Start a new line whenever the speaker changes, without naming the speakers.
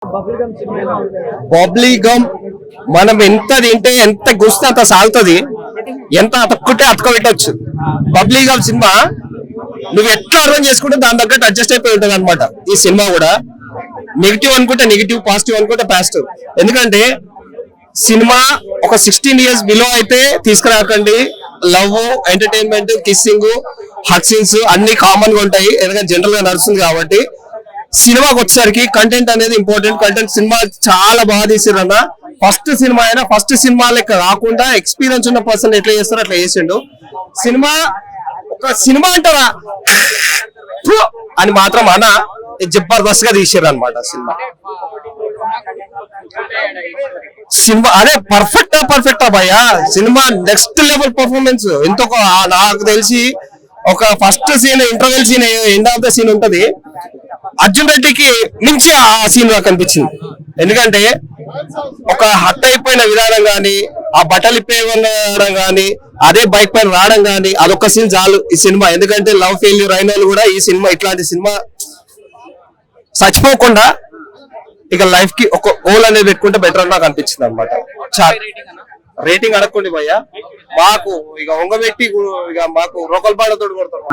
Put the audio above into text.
Babli gum మనం ఎంత తింటే ఎంత గుస్తే అంత సాగుతుంది, ఎంత అతక్కుంటే అతకబెట్టచ్చు. బబ్లీ గమ్ సినిమా నువ్వు ఎట్లా అర్థం చేసుకుంటే దాని తగ్గట్టు అడ్జస్ట్ అయిపోయి ఉంటుంది అనమాట. ఈ సినిమా కూడా నెగిటివ్ అనుకుంటే నెగిటివ్, పాజిటివ్ అనుకుంటే పాజిటివ్. ఎందుకంటే సినిమా ఒక 16 years బిలో అయితే తీసుకురాకండి. Love, entertainment, kissing, hug scenes అన్ని కామన్ గా ఉంటాయి, ఎందుకంటే జనరల్ గా నడుస్తుంది కాబట్టి. సినిమాకి వచ్చేసరికి కంటెంట్ అనేది ఇంపార్టెంట్. కంటెంట్ సినిమా చాలా బాగా తీసిరన్న. ఫస్ట్ సినిమా అయినా ఫస్ట్ సినిమా లెక్క కాకుండా ఎక్స్పీరియన్స్ ఉన్న పర్సన్ ఎట్లా చేస్తారో అట్లా చేసిండు. సినిమా ఒక సినిమా అంటారా అని మాత్రం అన్న జబర్దస్త్ గా తీసారు అనమాట. సినిమా అదే పర్ఫెక్టా భయ్యా. Cinema next level performance. ఎంతో నాకు తెలిసి ఒక first scene, interval scene, end of the scene ఉంటది. అర్జున్ రెడ్డికి మించి ఆ సీన్ నాకు అనిపించింది. ఎందుకంటే ఒక హట్ అయిపోయిన విధానం గాని, ఆ బట్టలు ఇప్పేయడం గాని, అదే బైక్ పైన రావడం గాని, అదొక సీన్ చాలు ఈ సినిమా. ఎందుకంటే లవ్ ఫెయిల్యూర్ అయిన వాళ్ళు కూడా ఈ సినిమా, ఇట్లాంటి సినిమా చచ్చిపోకుండా ఇక లైఫ్ కి ఒక గోల్ అనేది పెట్టుకుంటే బెటర్ అని నాకు అనిపించింది అనమాట. రేటింగ్ అడగండి భయ్యా. మాకు ఇక ఒంగబెట్టి ఇక మాకు రోకల్ బాడతో కొడతారు.